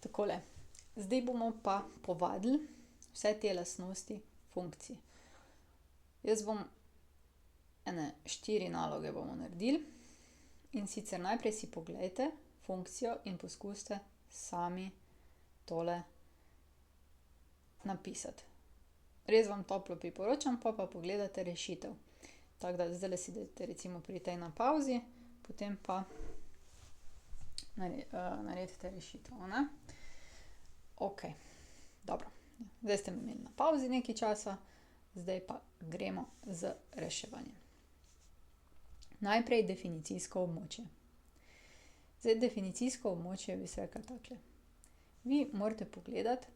Takole, zdaj bomo pa povadili vse te lastnosti funkcij. Jaz bom ene 4 naloge bomo naredili, in sicer najprej si poglejte funkcijo in poskusite sami tole napisati. Res vam toplo priporočam, pa pogledate rešitev. Tako da zdajle si dajte recimo pri tej na pavzi, potem pa naredite rešitev, ne. Okej, dobro. Zdaj ste me imeli na pavzi nekaj časa, zdaj pa gremo z reševanjem. Najprej definicijsko območje. Zdaj definicijsko območje bi se rekla takole. Vi morate pogledati,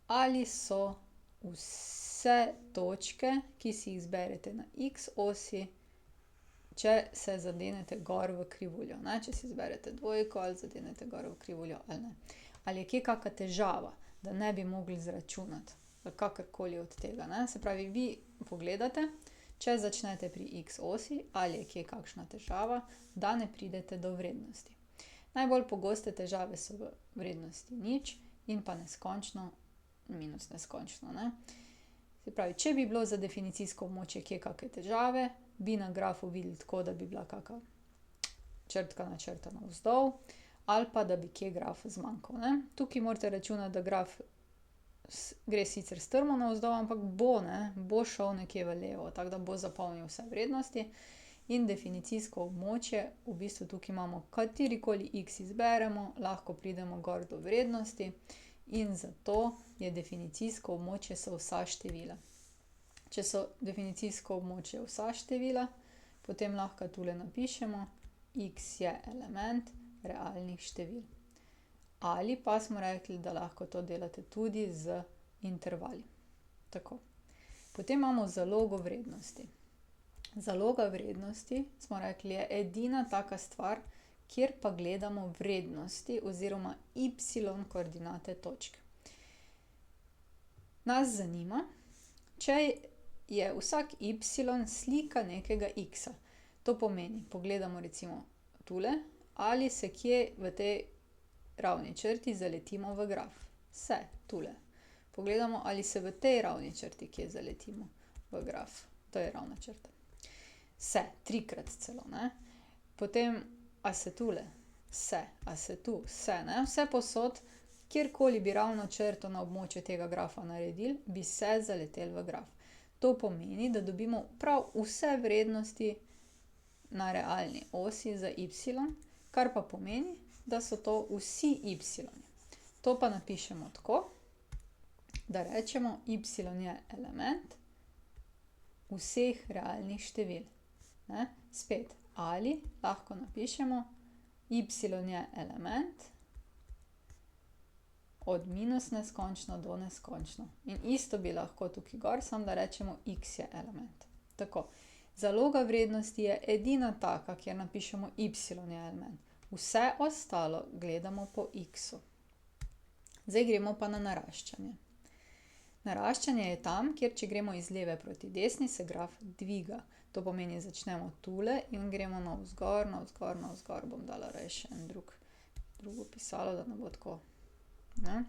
ali so vse točke, ki si jih izberete na x osi, če se zadenete gor v krivuljo, ne, če si izberete dvojko ali zadenete gor v krivuljo ali ne. Ali je kje kaka težava, da ne bi mogli izračunati, ali kakorkoli od tega, ne. Se pravi, vi pogledate, če začnete pri x osi, ali je kje kakšna težava, da ne pridete do vrednosti. Najbolj pogoste težave so v vrednosti 0 in pa neskončno minus neskončno, ne. Se pravi, če bi bilo za definicijsko območje kje kake težave, bi na grafu videli tako, da bi bila kaka črtka načrtana navzdol, ali pa da bi kje graf zmanjkal, ne. Tukaj morate računati, da graf gre sicer strmo navzdol, ampak bo, ne, bo šel nekje v levo, tako da bo zapolnil vse vrednosti. In definicijsko območje, v bistvu tukaj imamo katerikoli x izberemo, lahko pridemo gor do vrednosti, in zato je definicijsko območje so vsa števila. Če so definicijsko območje vsa števila, potem lahko tule napišemo x je element realnih števil. Ali pa smo rekli, da lahko to delate tudi z intervali. Tako. Potem imamo zalogo vrednosti. Zaloga vrednosti, smo rekli, je edina taka stvar, kjer pa gledamo vrednosti oziroma y koordinate točk. Nas zanima, če je vsak y slika nekega x-a. To pomeni, pogledamo recimo tule, ali se kje v tej ravni črti zaletimo v graf. Se, tule. Pogledamo, ali se v tej ravni črti kje zaletimo v graf. To je ravna črta. Se, 3-krat celo, ne. Potem, a se tule? Se, a se tu? Se, ne. Vsepovsod, kjerkoli bi ravno črto na območju tega grafa naredili, bi se zaleteli v graf. To pomeni, da dobimo prav vse vrednosti na realni osi za y, kar pa pomeni, da so to vsi y. To pa napišemo tako, da rečemo y je element vseh realnih števil. Ne? Spet, ali lahko napišemo y je element od minus neskončno do neskončno. In isto bi lahko tukaj gor, samo da rečemo x je element. Tako. Zaloga vrednosti je edina taka, kjer napišemo y je element. Vse ostalo gledamo po x-u. Zdaj gremo pa na naraščanje. Naraščanje je tam, kjer če gremo iz leve proti desni, se graf dviga. To pomeni, začnemo tule in gremo navzgor, navzgor, navzgor. Bom dala raje še drugo pisalo, da ne bo tako. Ne?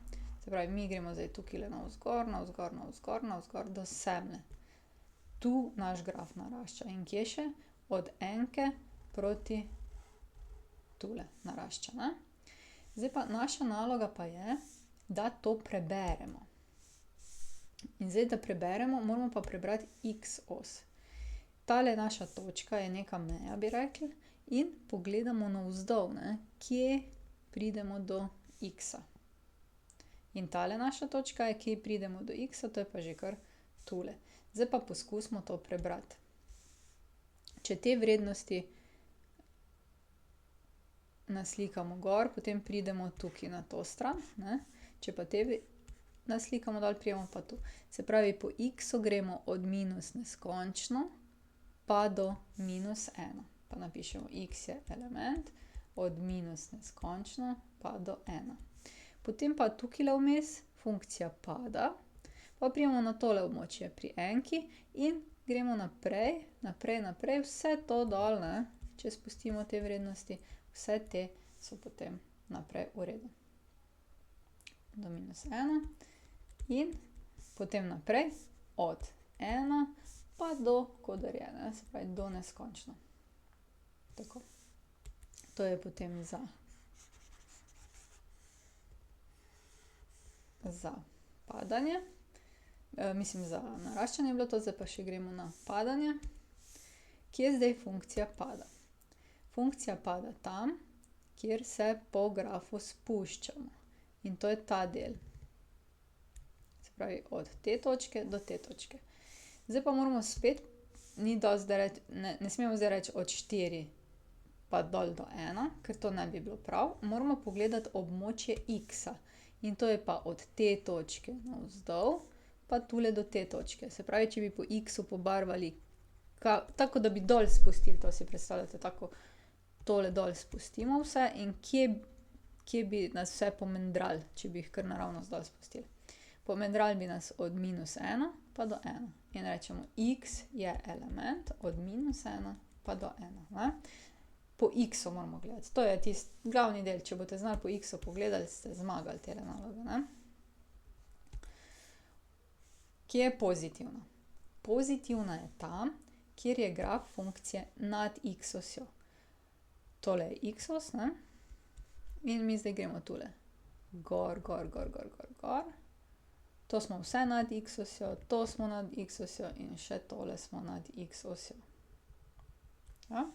Se pravi, mi gremo zdaj tukajle navzgor, navzgor, navzgor, navzgor do semle. Tu naš graf narašča. In kje še? Od enke proti tule narašča, ne? Zdaj pa naša naloga pa je, da to preberemo. In zdaj, da preberemo, moramo pa prebrati x os. Tale naša točka je neka meja, bi rekli, in pogledamo navzdol, ne, kje pridemo do x-a. In tale naša točka je, kje pridemo do x-a, to je pa že kar tule. Zdaj pa poskusimo to prebrati. Če te vrednosti naslikamo gor, potem pridemo tukaj na to stran, ne. Če pa te naslikamo dol, pridemo pa tu. Se pravi, po x-u gremo od minus neskončno pa do minus 1. Pa napišemo x je element od minus neskončno pa do 1. Potem pa tukajle vmes funkcija pada, pa pridemo na tole območje pri enki in gremo naprej, naprej, naprej, vse to dol, ne, če spustimo te vrednosti, vse te so potem naprej v redu. do -1 in potem naprej od 1 pa do koder je, ne, se pravi do neskončno. Tako. To je potem za padanje. Mislim, za naraščanje je bilo to, zdaj pa še gremo na padanje. Kje zdaj funkcija pada? Funkcija pada tam, kjer se po grafu spuščamo. In to je ta del. Se pravi, od te točke do te točke. Zdaj pa moramo spet, ni dosti, da ne smemo zdaj reči od 4 pa dol do 1, ker to ne bi bilo prav. Moramo pogledati območje x-a. In to je pa od te točke navzdol pa tule do te točke. Se pravi, če bi po x-u pobarvali tako, da bi dol spustili, to si predstavljate, tako tole dol spustimo vse in kje bi nas vse pomendrali, če bi jih kar naravnost dol spustili. Pomendrali bi nas od -1 pa do 1. In rečemo, x je element od -1 pa do 1. Ne? Po x-u moramo gledati. To je tisti glavni del. Če boste znali po x-u pogledali, ste zmagali tele naloge. Ne? Kje je pozitivna? Pozitivna je tam, kjer je graf funkcije nad x-osjo. Tole je x-os, ne? In mi zdaj gremo tule. Gor, gor, gor, gor, gor, gor. To smo vse nad x-osjo, to smo nad x-osjo in še tole smo nad x-osjo. Ja?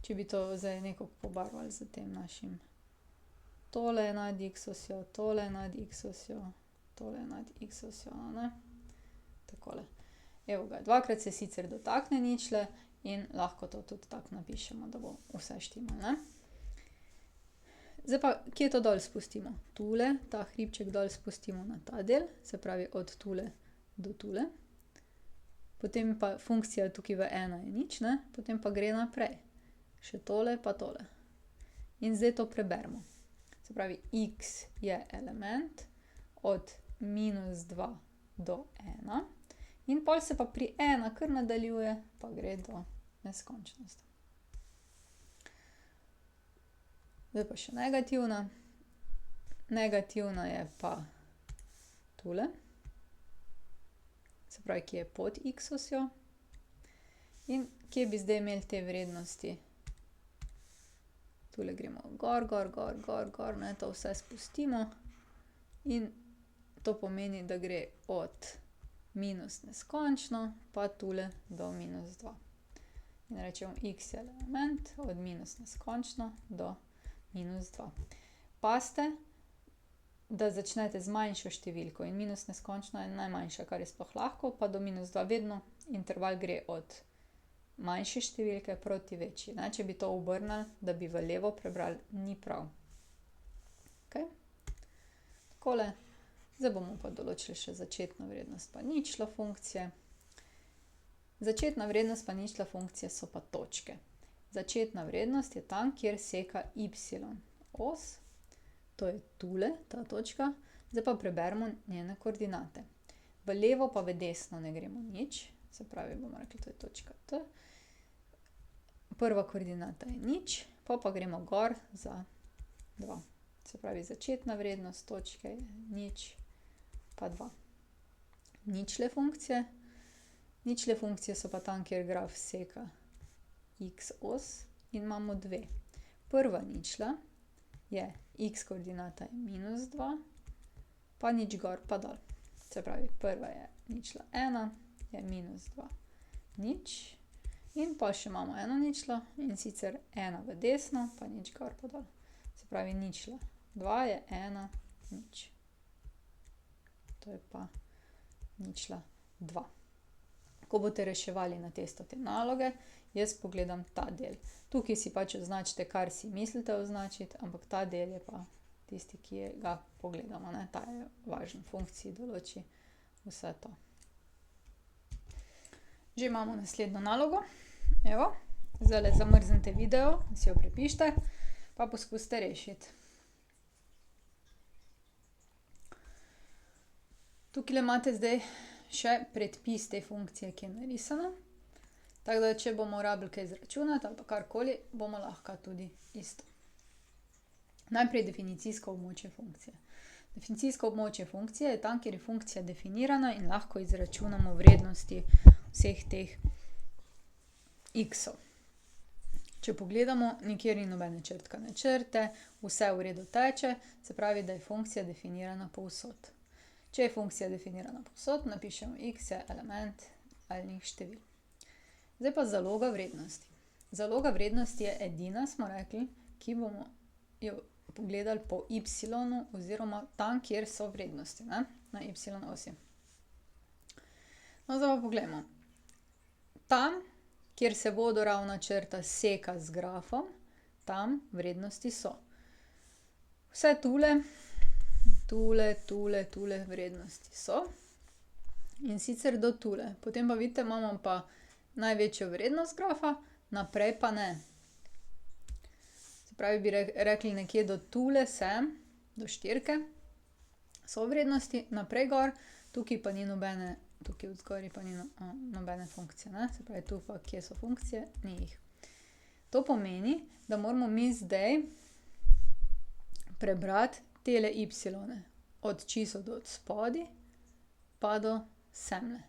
Če bi to zdaj nekako pobarvali z tem našim. Tole je nad x-osjo, tole je nad x-osjo, tole je nad x-osjo, ne? Takole. Evo ga, dvakrat se sicer dotakne ničle in lahko to tudi tako napišemo, da bo vse štimalo, ne? Zdaj pa, kje to dol spustimo? Tule, ta hribček dol spustimo na ta del, se pravi od tule do tule. Potem pa funkcija tukaj v 1 je nič, ne? Potem pa gre naprej. Še tole pa tole. In zdaj to preberemo. Se pravi, x je element od -2 do 1. In pol se pa pri 1 kar nadaljuje, pa gre do neskončnosti. Zdaj pa še negativna. Negativna je pa tule. Se pravi, ki je pod x-osjo. In kje bi zdaj imeli te vrednosti? Tule gremo gor, gor, gor, gor, gor, ne, to vse spustimo. In to pomeni, da gre od minus neskončno pa tule do -2. In rečemo, x je element od minus neskončno do -2. Pazite, da začnete z manjšo številko in minus neskončno je najmanjša, kar je sploh lahko, pa do -2 vedno interval gre od manjše številke proti večji. Ne? Če bi to obrnili, da bi v levo prebrali, ni prav. Okay? Takole. Zdaj bomo pa določili še začetno vrednost pa ničlo funkcije. Začetna vrednost pa ničla funkcije so pa točke. Začetna vrednost je tam, kjer seka y-os. To je tule, ta točka. Zdaj pa preberemo njene koordinate. V levo pa v desno ne gremo nič. Se pravi, bomo rekli, to je točka T. Prva koordinata je nič, pa gremo gor za 2. Se pravi, začetna vrednost točke je nič pa 2. Ničle funkcije. Ničle funkcije so pa tam, kjer graf seka x-os in imamo dve. Prva ničla je x koordinata je -2, pa nič gor pa dol. Se pravi, prva je ničla 1, je -2, nič. In pa še imamo eno ničlo in sicer 1 v desno, pa nič gor pa dol. Se pravi, ničla 2 je 1, nič. To je pa ničla 2. Ko boste reševali na testu te naloge, jaz pogledam ta del. Tukaj si pač označite, kar si mislite označiti, ampak ta del je pa tisti, ki ga pogledamo. Ne? Ta je važen, funkciji določi vse to. Že imamo naslednjo nalogo. Evo, zdaj zamrznite video, si jo prepišite, pa poskusite rešiti. Tukaj imate zdaj še predpis te funkcije, ki je narisana. Tako da, če bomo rabili kaj izračunati ali pa karkoli, bomo lahko tudi isto. Najprej definicijsko območje funkcije. Definicijsko območje funkcije je tam, kjer je funkcija definirana in lahko izračunamo vrednosti vseh teh x-ov. Če pogledamo, nikjer ni nobene črtkane črte, vse v redu teče, se pravi, da je funkcija definirana povsod. Če je funkcija definirana povsod, napišemo x je element realnih števil. Zdaj pa zaloga vrednosti. Zaloga vrednosti je edina, smo rekli, ki bomo jo pogledali po y oziroma tam, kjer so vrednosti, ne? Na y osi. No, zdaj pa poglejmo. Tam, kjer se vodoravna črta seka z grafom, tam vrednosti so. Vse tule vrednosti so. In sicer do tule. Potem pa vidite, imamo pa največjo vrednost grafa, naprej pa ne. Se pravi, bi rekli nekje do tule sem, do 4, so vrednosti, naprej gor, tukaj pa ni nobene, tukaj vzgori pa ni nobene funkcije, ne? Se pravi, tu pa, kje so funkcije, ni jih. To pomeni, da moramo mi zdaj prebrati tele y-one, od čisto do spodaj, pa do semle.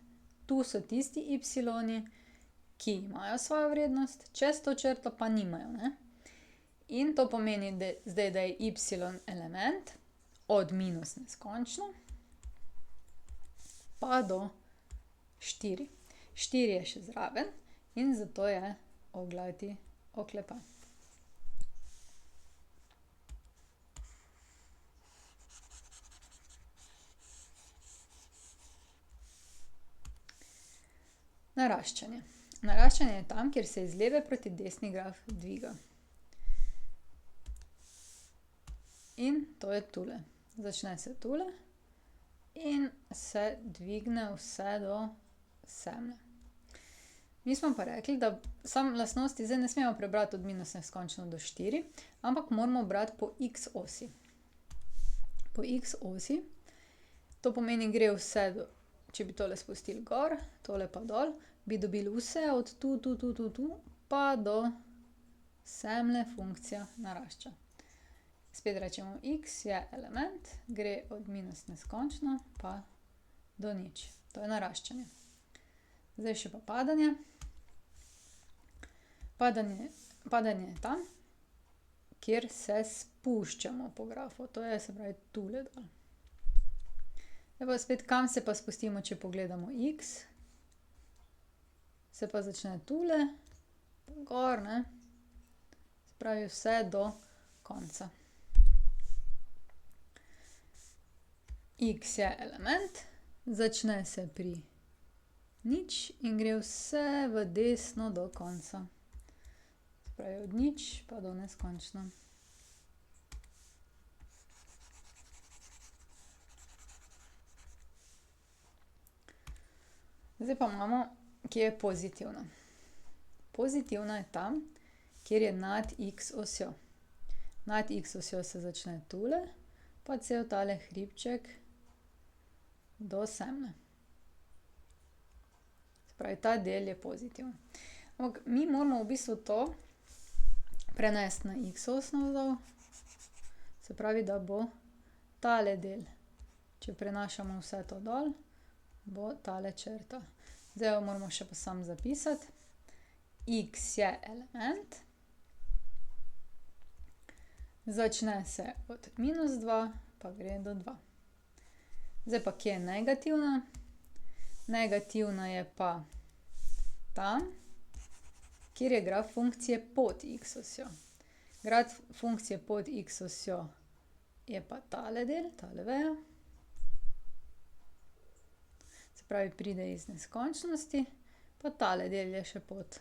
Tu so tisti y-oni, ki imajo svojo vrednost, čez to črto pa nimajo, ne? In to pomeni, zdaj, da je y element od minus neskončno pa do 4. 4 je še zraven in zato je oglati oklepaj. Naraščanje. Naraščanje je tam, kjer se iz leve proti desni graf dviga. In to je tule. Začne se tule in se dvigne vse do semle. Mi smo pa rekli, da samo lastnosti zdaj ne smemo prebrati od minus neskončno do 4, ampak moramo brati po x osi. Po x osi, to pomeni gre vse do, če bi tole spustili gor, tole pa dol, bi dobili vse od tu, pa do semle funkcija narašča. Spet rečemo, x je element, gre od minus neskončno pa do nič. To je naraščanje. Zdaj še pa padanje. Padanje je tam, kjer se spuščamo po grafu. To je, se pravi, tule dol. Zdaj pa spet, kam se pa spustimo, če pogledamo x? Se pa začne tule, gor, ne? Se pravi, vse do konca. X je element, začne se pri nič in gre vse v desno do konca. Se pravi, od nič pa do neskončno. Zdaj pa imamo, kje je pozitivna. Pozitivna je tam, kjer je nad x osjo. Nad x osjo se začne tule, pa cel tale hribček do semle. Se pravi, ta del je pozitiven. Ampak mi moramo v bistvu to prenesti na x os navzdol. Se pravi, da bo tale del, če prenašamo vse to dol, bo tale črta. Zdaj jo moramo še pa sam zapisati. X je element. Začne se od minus 2, pa gre do 2. Zdaj pa, kje je negativna? Negativna je pa tam, kjer je graf funkcije pod x osjo. Graf funkcije pod x osjo je pa tale del, tale veja. Se pravi, pride iz neskončnosti, pa tale del je še pod.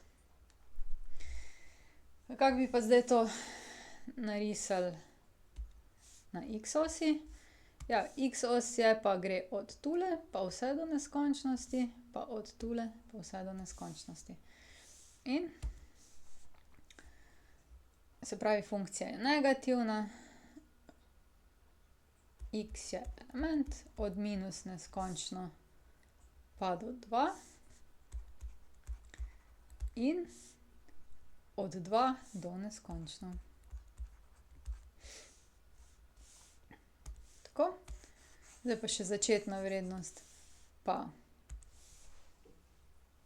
Kako bi pa zdaj to narisali na x osi? Ja, x os je pa gre od tule, pa vse do neskončnosti, pa od tule, pa vse do neskončnosti. In se pravi, funkcija je negativna, x je element, od minus neskončno pa do 2 in od 2 do neskončno. Tako. Zdaj pa še začetna vrednost pa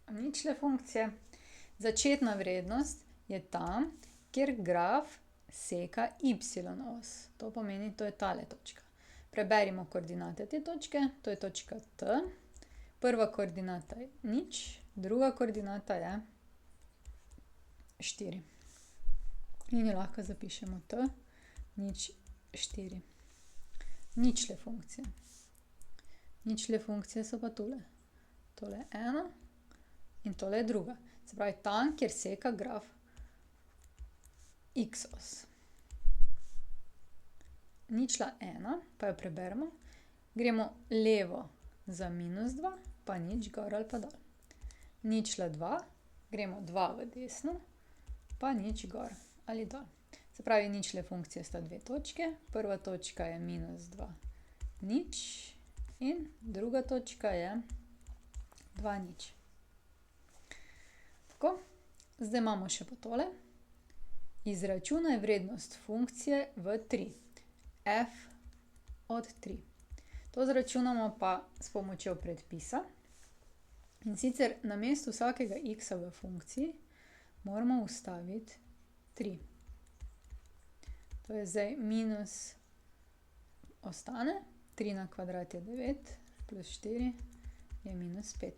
ničle funkcije. Začetna vrednost je tam, kjer graf seka y-os. To pomeni, to je tale točka. Preberimo koordinate te točke. To je točka T. Prva koordinata je 0, druga koordinata je 4. In jo lahko zapišemo T, 0, 4. Ničle funkcije. Ničle funkcije so pa tule. Tole je ena in tole je druga. Se pravi, tam, kjer seka graf x-os. Ničla 1, pa jo preberemo. Gremo levo za -2, pa 0 gor ali pa dol. Ničla 2, gremo 2 v desno, pa 0 gor ali dol. Se pravi, ničle funkcije sta dve točke. Prva točka je -2, 0 in druga točka je 2, 0. Tako, zdaj imamo še pa tole. Izračunaj vrednost funkcije v 3. F od 3. To zračunamo pa s pomočjo predpisa. In sicer namesto vsakega x-a v funkciji moramo vstaviti 3. To je zdaj minus ostane. 3 na kvadrat je 9, plus 4 je minus 5.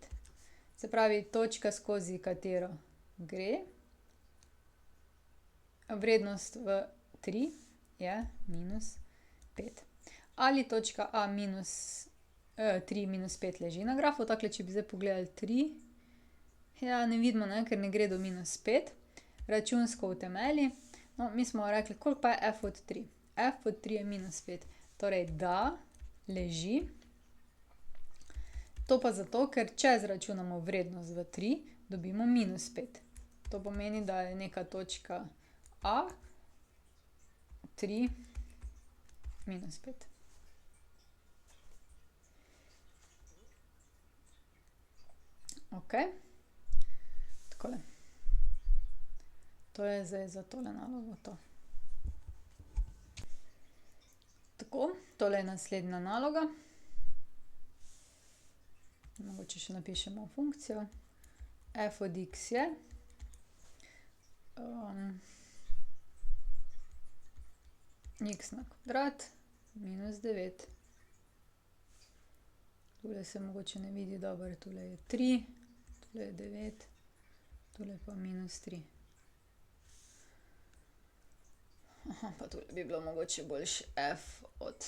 Se pravi, točka, skozi katero gre, vrednost v 3 je minus 5. Ali točka A minus 3 minus 5 leži na grafu. Takole, če bi zdaj pogledali 3, ja, ne vidimo, ne, ker ne gre do minus 5. Računsko utemelji. No, mi smo rekli, koliko pa je f od 3? F od 3 je minus 5. Torej, da leži. To pa zato, ker če zračunamo vrednost v 3, dobimo minus 5. To pomeni, da je neka točka A 3 minus 5. Ok. Takole. To je zdaj za tole nalogo to. Tako, tole je naslednja naloga. Mogoče še napišemo funkcijo. F od x je x na kvadrat minus 9. Tule se mogoče ne vidi dobro, tule je 3, tule je 9, tule pa minus 3. Aha, pa tule bi bilo mogoče boljše f od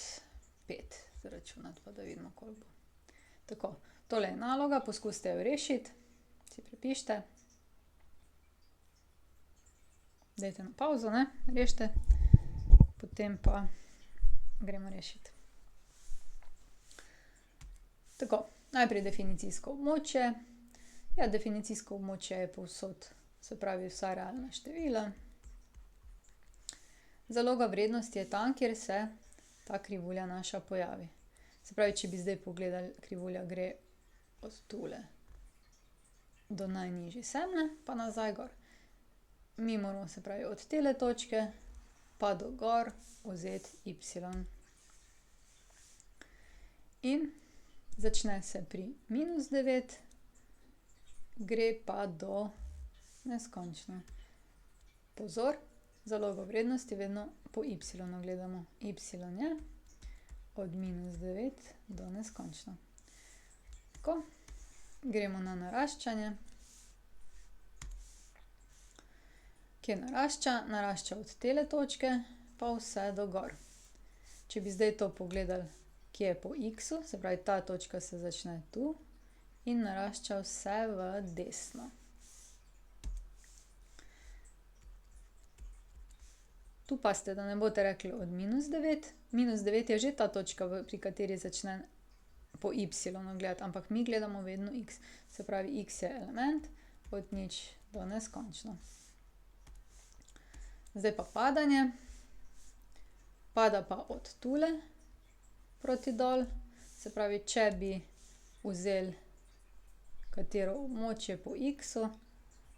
5 zračunati, pa da vidimo, koliko bo. Tako, tole je naloga, poskusite jo rešiti, si prepišite. Dajte na pauzo, ne, rešite, potem pa gremo rešiti. Tako, najprej definicijsko območje. Ja, definicijsko območje je povsod, se pravi vsa realna števila. Zaloga vrednosti je tam, kjer se ta krivulja naša pojavi. Se pravi, če bi zdaj pogledali, krivulja gre od tule do najnižje semle, pa nazaj gor. Mi moramo, se pravi, od tele točke pa do gor vzeti y. In začne se pri minus 9, gre pa do neskončno. Pozor, zalogo vrednosti vedno po y gledamo. Y je od minus 9 do neskončno. Tako, gremo na naraščanje. Kje narašča? Narašča od tele točke pa vse do gor. Če bi zdaj to pogledali, kje je po x-u, se pravi, ta točka se začne tu in narašča vse v desno. Tu pazite, da ne boste rekli od minus 9. Minus 9 je že ta točka, pri kateri začne po y gledati, ampak mi gledamo vedno x. Se pravi, x je element od 0 do neskončno. Zdaj pa padanje. Pada pa od tule proti dol. Se pravi, če bi vzeli katero območje po x-u,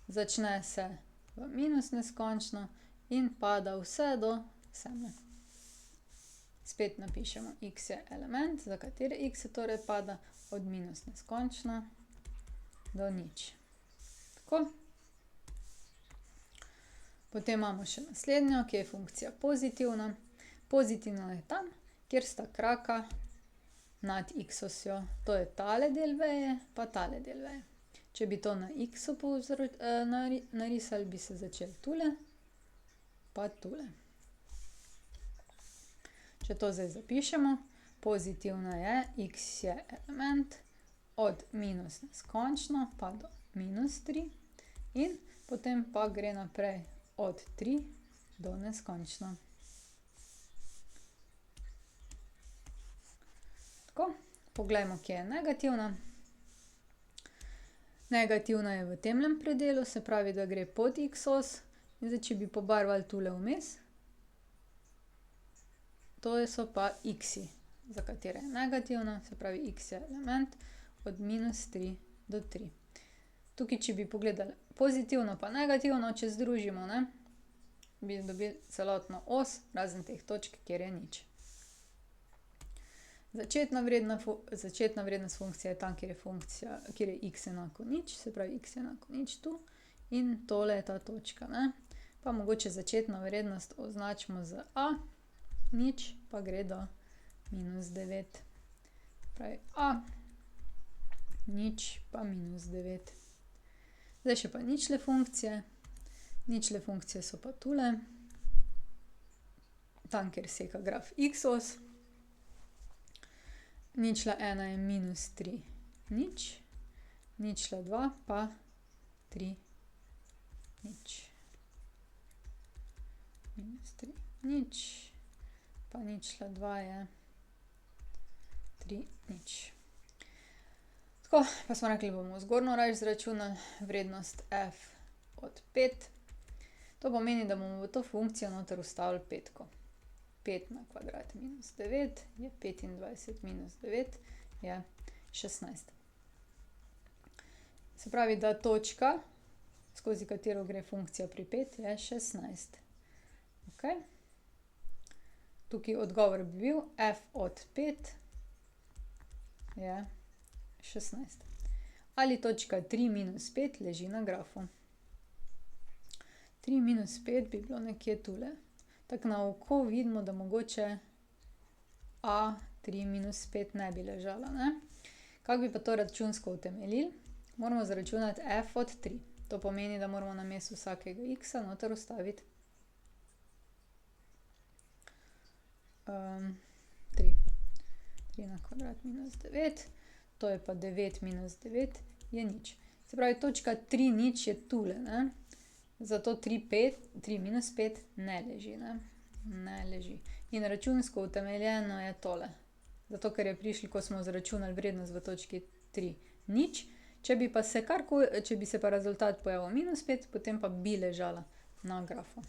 začne se v minus neskončno in pada vse do semle. spet napišemo x je element, za katere x se torej pada od minus neskončno do nič. Tako. Potem imamo še naslednjo, ki je funkcija pozitivna. Pozitivna je tam, kjer sta kraka nad x-osjo. To je tale del veje, pa tale del veje. Če bi to na x-u narisali, bi se začeli tule, pa tule. Če to zdaj zapišemo, pozitivna je, x je element od minus neskončno pa do minus 3 in potem pa gre naprej od 3 do neskončno. Tako, poglejmo, kje je negativna. Negativna je v temlem predelu, se pravi, da gre pod x-os. In zdaj, če bi pobarvali tule vmes, to so pa x-i, za katere je negativna, se pravi, x je element od minus 3 do 3. Tukaj, če bi pogledali pozitivno pa negativno, če združimo, ne, bi dobili celotno os, razen teh točk, kjer je nič. Začetna vrednost funkcije je tam, kjer je x enako nič, se pravi, x je enako nič tu in tole je ta točka, ne. Pa mogoče začetno vrednost označimo z a, nič pa gre do minus 9. Pravi a, nič pa minus 9. Zdaj še pa ničle funkcije. Ničle funkcije so pa tule, tam, kjer seka graf x-os. Ničla 1 je minus 3, nič. Ničla 2 pa 3, nič. Minus 3, nič. Pa ničla 2 je 3, nič. Tako, pa smo rekli, bomo zgornjo reč zračunali vrednost f od 5. To pomeni, da bomo v to funkcijo noter vstavili petko. 5 na kvadrat minus 9 je 25, minus 9 je 16. Se pravi, da točka, skozi katero gre funkcija pri 5, je 16. Ok. Tukaj odgovor bi bil f od 5 je 16. Ali točka 3 minus 5 leži na grafu. 3 minus 5 bi bilo nekje tule. Tako na oko vidimo, da mogoče a 3 minus 5 ne bi ležala, ne. Kako bi pa to računsko utemeljili? Moramo zaračunati f od 3. To pomeni, da moramo namesto vsakega x-a noter vstaviti 3. 3 na kvadrat minus 9. To je pa 9 minus 9 je nič. Se pravi, točka 3 nič je tule, ne. Zato 3 minus 5 ne leži, ne. Ne leži. In računsko utemeljeno je tole. Zato, ker je prišlo, ko smo zračunali vrednost v točki 3 nič. Če bi se pa rezultat pojavil minus 5, potem pa bi ležala na grafu.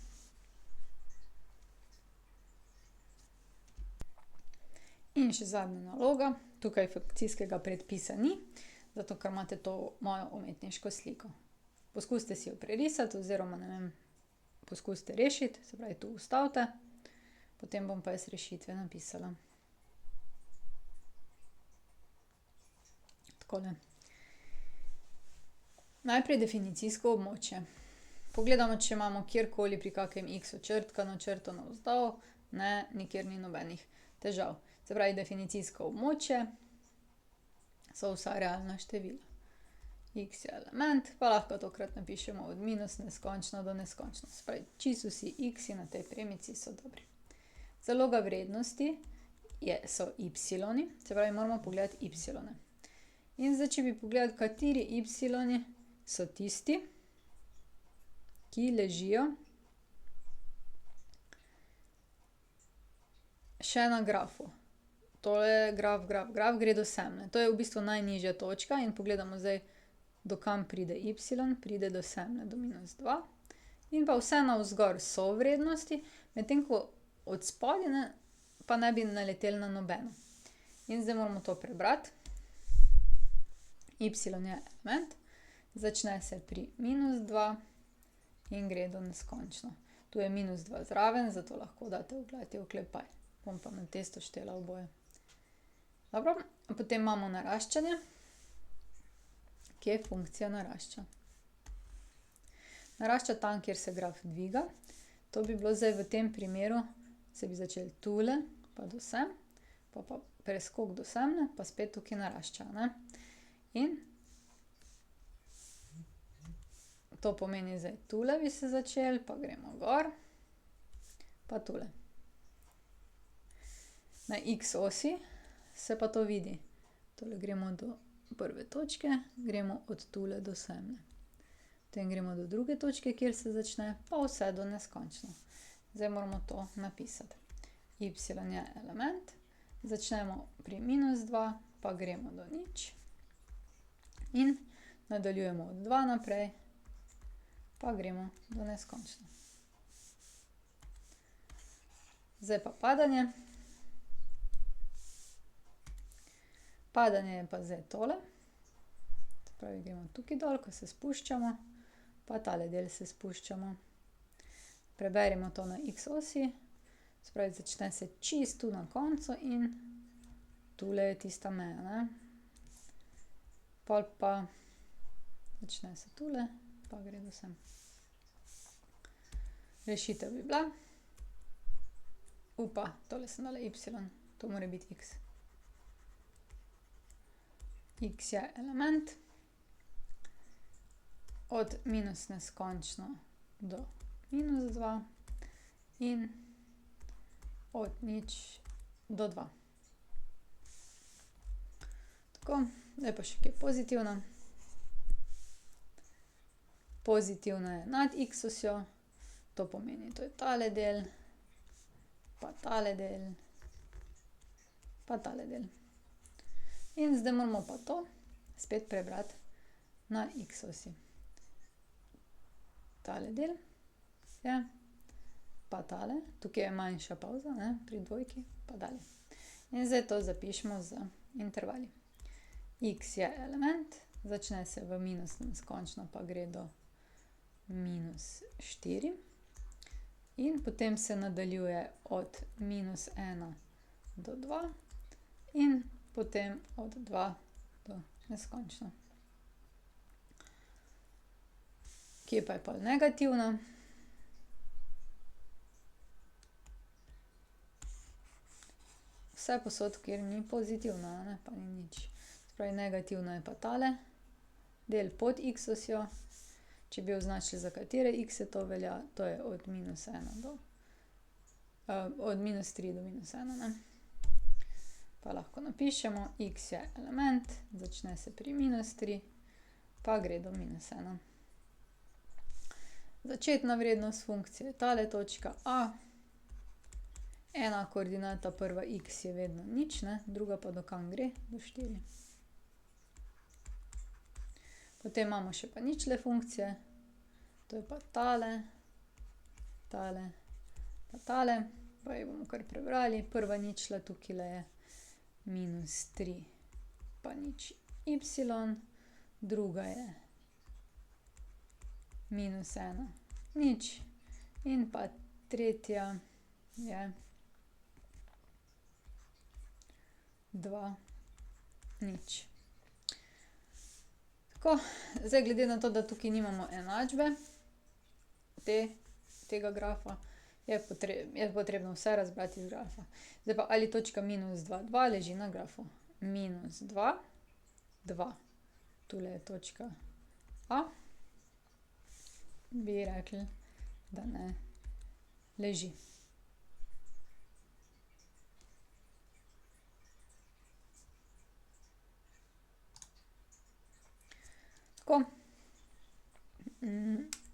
In še zadnja naloga. Tukaj funkcijskega predpisa ni, zato ker imate to mojo umetniško sliko. Poskusite si jo prerisati oziroma, ne vem, poskusite rešiti, se pravi, tu ustavite, potem bom pa jaz rešitve napisala. Takole. Najprej definicijsko območje. Pogledamo, če imamo kjerkoli pri kakem x-u črtkano črto navzdol, ne, nikjer ni nobenih težav. Se pravi, definicijsko območje so vsa realna števila. X je element, pa lahko tokrat napišemo od minus neskončno do neskončno. Se pravi, čisto vsi x-i na tej premici so dobri. Zaloga vrednosti so y-i, se pravi, moramo pogledati y-e. In zdaj, če bi pogledali, kateri y-i so tisti, ki ležijo še na grafu. Tole je graf gre do semle. To je v bistvu najnižja točka in pogledamo zdaj, do kam pride y, pride do semle, do minus 2. In pa vse navzgor so vrednosti, medtem ko od spodaj pa ne bi naleteli na nobeno. In zdaj moramo to prebrati. Y je element, začne se pri minus 2 in gre do neskončno. Tu je minus 2 zraven, zato lahko date vglati oklepaj. bom pa na testu štela oboje. Dobro, potem imamo naraščanje, kje funkcija narašča. Narašča tam, kjer se graf dviga. To bi bilo zdaj v tem primeru, se bi začeli tule, pa do sem, pa preskok do semne, pa spet tukaj narašča, ne. In to pomeni zdaj tule bi se začeli, pa gremo gor, pa tule. Na X osi se pa to vidi. Tole gremo do prve točke, gremo od tule do semne. Potem gremo do druge točke, kjer se začne, pa vse do neskončno. Zdaj moramo to napisati. Y je element, začnemo pri -2, pa gremo do 0. In nadaljujemo od 2 naprej, pa gremo do neskončno. Zdaj pa padanje. Padanje je pa zdaj tole. Se pravi, gremo tukaj dol, ko se spuščamo, pa tale del se spuščamo. Preberimo to na X osi, se pravi, začne se čisto tu na koncu in tule je tista meja, ne. Pol pa začne se tule, pa gre do sem. Rešitev bi bila, tole sem dala Y, to mora biti X. X je element, od minus neskončno do -2 in od 0 do 2. Tako, zdaj pa še kje pozitivno. Pozitivna je nad X osjo, to pomeni, to je tale del, pa tale del, pa tale del. In zdaj moramo pa to spet prebrati na X osi. Tale del je, pa tale, tukaj je manjša pavza, ne, pri dvojki, pa dalje. In zdaj to zapišemo z intervali. X je element, začne se v minus neskončno, pa gre do -4. In potem se nadaljuje od -1 do 2 in potem od 2 do neskončno. Kje pa je pol negativno? Vsepovsod, kjer ni pozitivno, ne, pa ni nič. Se pravi, negativno je pa tale del pod X osjo. Če bi označili, za katere X-e to velja, to je od -3 do -1, ne. Pa lahko napišemo, X je element, začne se pri -3, pa gre do -1. Začetna vrednost funkcije je tale točka A. Ena koordinata, prva X je vedno 0, ne, druga pa do kam gre, do 4. Potem imamo še pa ničle funkcije, to je pa tale, tale, pa tale, pa jih bomo kar prebrali. Prva ničla tukajle je -3 pa 0 y, druga je -1, 0 in pa tretja je 2, 0. Tako, zdaj glede na to, da tukaj nimamo enačbe tega grafa, je potrebno vse razbrati iz grafa. Zdaj pa, ali točka -2, 2 leži na grafu -2, 2. Tule je točka A. Bi rekli, da ne leži. Tako.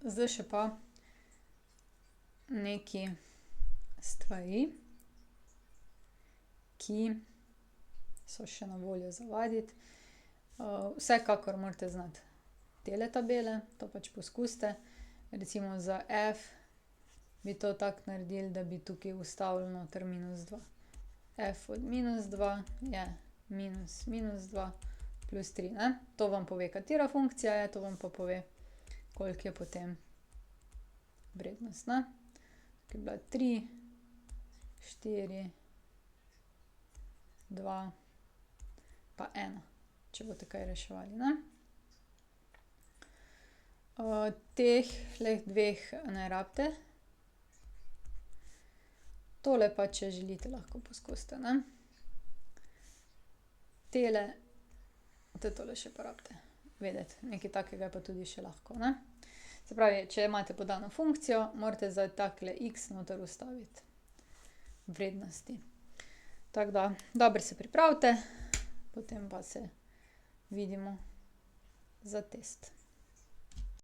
Zdaj še pa nekaj stvari, ki so še na voljo za vaditi. Vsekakor morate znati tele tabele, to pač poskusite. Recimo za F bi to tako naredili, da bi tukaj vstavili noter -2. F od -2 je -2 plus 3, ne. To vam pove, katera funkcija je, to vam pa pove, koliko je potem vrednost, ne. Tukaj je bila 3, 4, 2 pa 1, če boste kaj reševali, ne. Teh dveh ne rabite. Tole pa, če želite, lahko poskusite, ne. Tole še pa rabite vedeti, nekaj takega je pa tudi še lahko, ne. Se pravi, če imate podano funkcijo, morate za takle x noter vstaviti vrednosti. Tako da, dobro se pripravite, potem pa se vidimo za test.